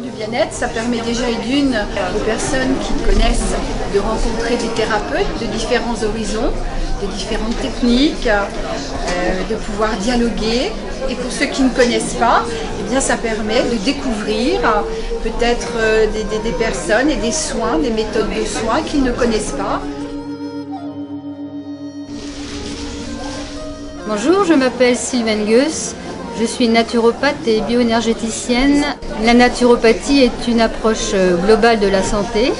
du bien-être, ça permet déjà d'une aux personnes qui connaissent de rencontrer des thérapeutes de différents horizons, de différentes techniques, de pouvoir dialoguer. Et pour ceux qui ne connaissent pas, eh bien, ça permet de découvrir peut-être des personnes et des soins, des méthodes de soins qu'ils ne connaissent pas. Bonjour, je m'appelle Sylvaine Gueus, je suis naturopathe et bioénergéticienne. La naturopathie est une approche globale de la santé.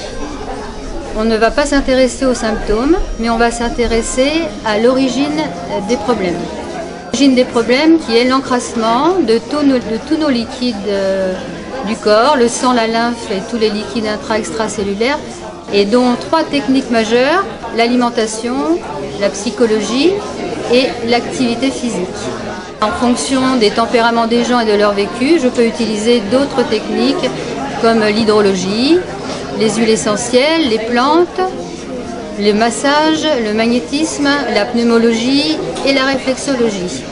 On ne va pas s'intéresser aux symptômes, mais on va s'intéresser à l'origine des problèmes. L'origine des problèmes qui est l'encrassement de tous nos liquides du corps, le sang, la lymphe et tous les liquides intra-extracellulaires, et dont 3 techniques majeures, l'alimentation, la psychologie et l'activité physique. En fonction des tempéraments des gens et de leur vécu, je peux utiliser d'autres techniques comme l'hydrologie, les huiles essentielles, les plantes, le massage, le magnétisme, la pneumologie et la réflexologie.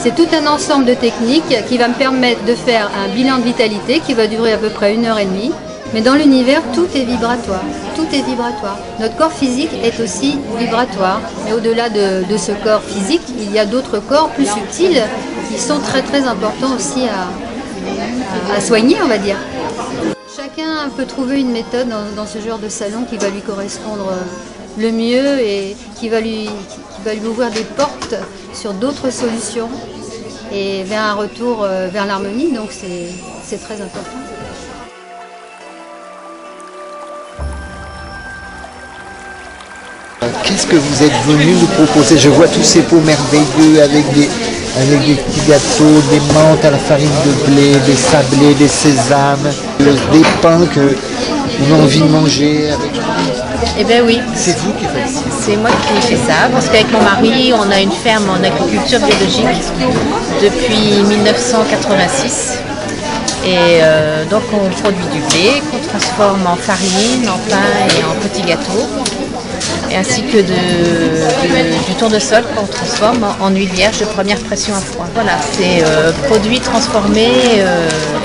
C'est tout un ensemble de techniques qui va me permettre de faire un bilan de vitalité qui va durer à peu près 1h30. Mais dans l'univers, tout est vibratoire. Tout est vibratoire. Notre corps physique est aussi vibratoire. Mais au-delà de ce corps physique, il y a d'autres corps plus subtils qui sont très très importants aussi à soigner, on va dire. Chacun peut trouver une méthode dans ce genre de salon qui va lui correspondre le mieux et qui va lui ouvrir des portes sur d'autres solutions et vers un retour vers l'harmonie. Donc c'est très important. Qu'est-ce que vous êtes venu nous proposer? Je vois tous ces pots merveilleux avec des petits gâteaux, des menthes à la farine de blé, des sablés, des sésames, des pains qu'on a envie de manger. Eh bien oui. C'est vous qui faites ça? C'est moi qui fais ça, parce qu'avec mon mari, on a une ferme en agriculture biologique depuis 1986. Et donc on produit du blé qu'on transforme en farine, en pain et en petits gâteaux. Et ainsi que du tournesol qu'on transforme en huile vierge de première pression à froid. Voilà, c'est produit transformé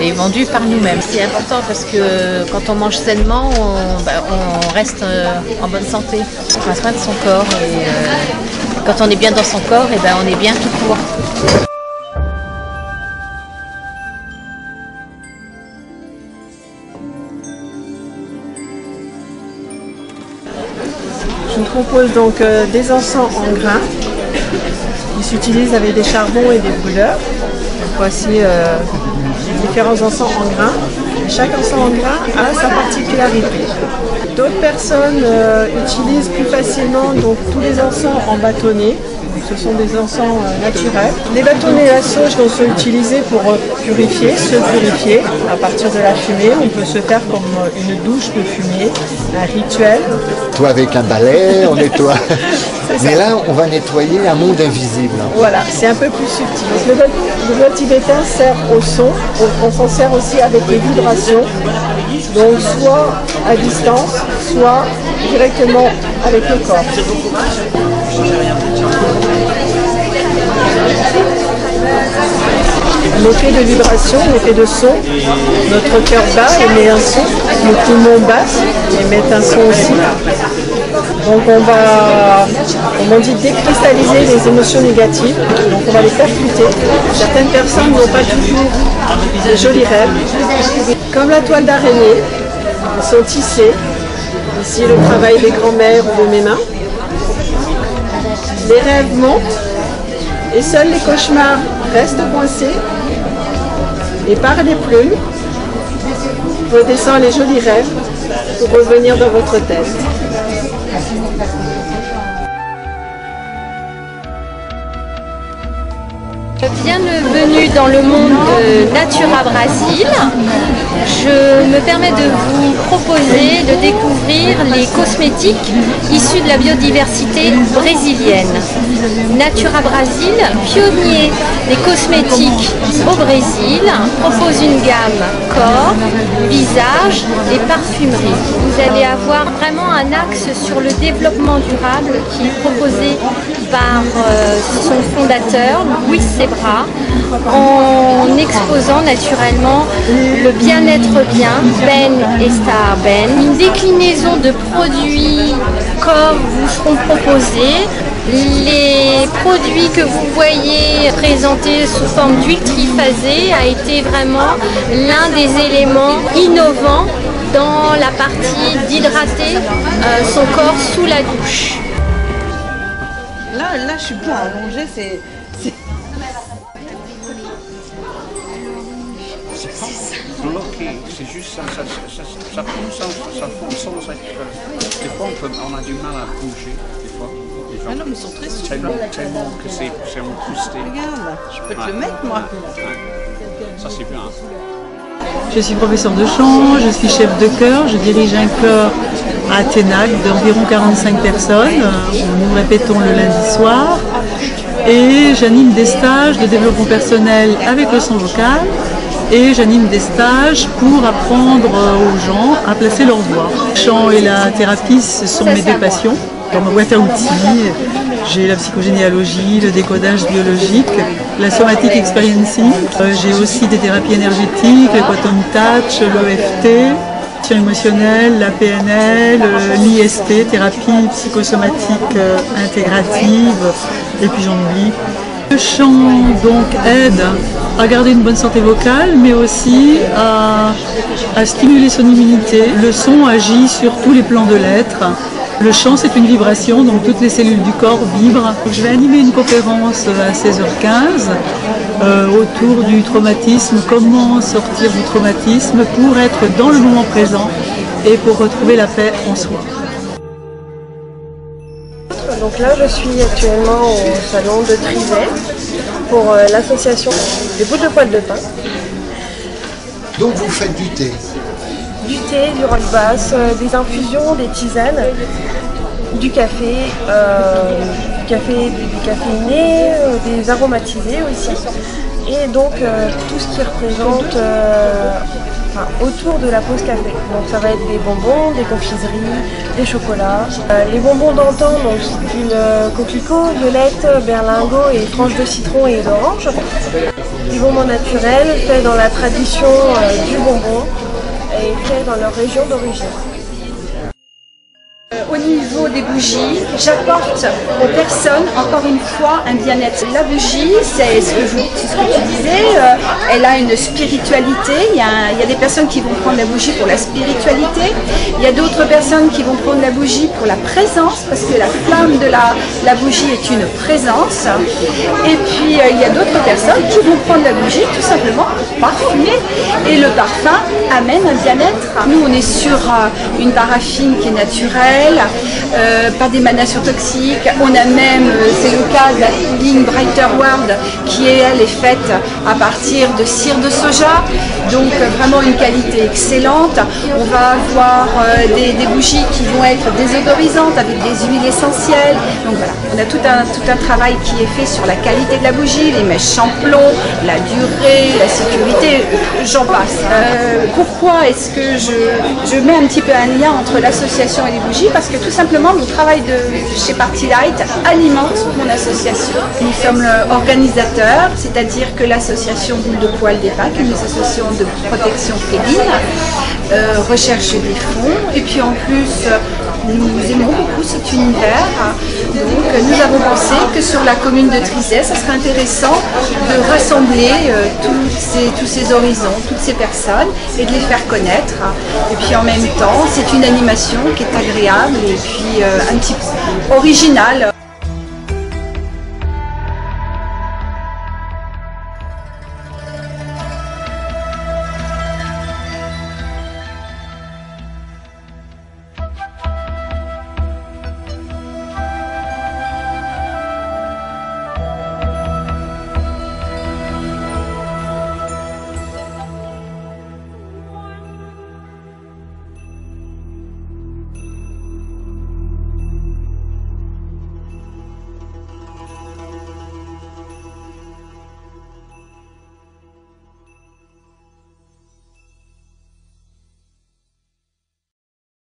et vendu par nous-mêmes. C'est important parce que quand on mange sainement, on reste en bonne santé. On prend soin de son corps et quand on est bien dans son corps, on est bien tout court. Je vous propose donc des encens en grains qui s'utilisent avec des charbons et des brûleurs. Donc voici différents encens en grains. Chaque encens en grains a sa particularité. D'autres personnes utilisent plus facilement donc, tous les encens en bâtonnets. Ce sont des encens naturels. Les bâtonnets à sauge sont utilisés pour purifier, se purifier à partir de la fumée. On peut se faire comme une douche de fumée, un rituel. Toi avec un balai, on nettoie. Mais là, on va nettoyer un monde invisible. Voilà, c'est un peu plus subtil. Donc, le bois tibétain sert au son. On s'en sert aussi avec les vibrations. Donc soit à distance, soit directement avec le corps. Un effet de vibration, un effet de son. Notre cœur bat, émet un son. Nos poumons battent, émettent un son aussi. Donc on va, comme on dit, décristalliser les émotions négatives. Donc on va les percuter. Certaines personnes n'ont pas toujours de jolis rêves. Comme la toile d'araignée, ils sont tissés. Ici le travail des grands-mères ou de mes mains. Les rêves montent et seuls les cauchemars restent coincés. Et par les plumes, redescend les jolis rêves pour revenir dans votre tête. Bienvenue dans le monde de Natura Brasil. Je me permets de vous proposer de découvrir les cosmétiques issus de la biodiversité brésilienne. Natura Brasil, pionnier des cosmétiques au Brésil, propose une gamme corps, visage et parfumerie. Vous allez avoir vraiment un axe sur le développement durable qui est proposé par son fondateur, Luis Sebra, en exposant naturellement le bien-être bien, Ben et Star Ben, une déclinaison de produits corps vous seront proposés. Les produits que vous voyez présentés sous forme d'huile triphasée a été vraiment l'un des éléments innovants dans la partie d'hydrater son corps sous la douche. Là, je suis bien allongée, c'est bloqué, c'est juste ça fonce. Des fois, on a du mal à bouger, des fois. Ah non, mais ils sont très souples. Tellement que c'est boosté. Regarde, je peux te le mettre, moi. Ça, c'est bien. Je suis professeur de chant, je suis chef de chœur, je dirige un chœur à Ténac d'environ 45 personnes. Nous répétons le lundi soir. Et j'anime des stages de développement personnel avec le son vocal. Et j'anime des stages pour apprendre aux gens à placer leur voix. Le chant et la thérapie, ce sont mes deux passions. Dans ma boîte à outils, j'ai la psychogénéalogie, le décodage biologique, la somatic experiencing. J'ai aussi des thérapies énergétiques, le quantum touch, l'EFT, émotionnelle, la PNL, l'IST, thérapie psychosomatique intégrative, et puis j'en oublie. Le chant donc aide à garder une bonne santé vocale, mais aussi à stimuler son immunité. Le son agit sur tous les plans de l'être. Le chant, c'est une vibration, donc toutes les cellules du corps vibrent. Je vais animer une conférence à 16h15 autour du traumatisme, comment sortir du traumatisme pour être dans le moment présent et pour retrouver la paix en soi. Donc là, je suis actuellement au salon de Trizay pour l'association des boules de poil de pin. Donc vous faites du thé? Du thé, du rock-bass, des infusions, des tisanes, du café, du caféiné, des aromatisés aussi. Et donc tout ce qui représente autour de la pause café. Donc ça va être des bonbons, des confiseries, des chocolats. Les bonbons d'antan, donc une coquelicot, violette, berlingot et tranches de citron et d'orange. Des bonbons naturels faits dans la tradition du bonbon et faits dans leur région d'origine. Au niveau des bougies, j'apporte aux personnes, encore une fois, un bien-être. La bougie, c'est ce que tu disais, elle a une spiritualité. Il y a des personnes qui vont prendre la bougie pour la spiritualité. Il y a d'autres personnes qui vont prendre la bougie pour la présence, parce que la flamme de la bougie est une présence. Et puis, il y a d'autres personnes qui vont prendre la bougie tout simplement pour parfumer. Et le parfum amène un bien-être. Nous, on est sur une paraffine qui est naturelle. Pas d'émanation toxique. On a même, c'est le cas de la ligne Brighter World qui elle est faite à partir de cire de soja, donc vraiment une qualité excellente. On va avoir des bougies qui vont être désodorisante avec des huiles essentielles. Donc voilà, on a tout un travail qui est fait sur la qualité de la bougie, les mèches champlon, la durée, la sécurité, j'en passe. Pourquoi est-ce que je mets un petit peu un lien entre l'association et les bougies? Parce que tout simplement, le travail de chez Party Light alimente mon association. Nous sommes organisateurs, c'est-à-dire que l'association Boule de Poil des Pins, qui est une association de protection féline, recherche des fonds. Et puis en plus, nous aimons beaucoup cet univers. Donc nous avons pensé que sur la commune de Trizay, ça serait intéressant de rassembler tous ces horizons, toutes ces personnes et de les faire connaître. Et puis en même temps, c'est une animation qui est agréable et puis un petit peu originale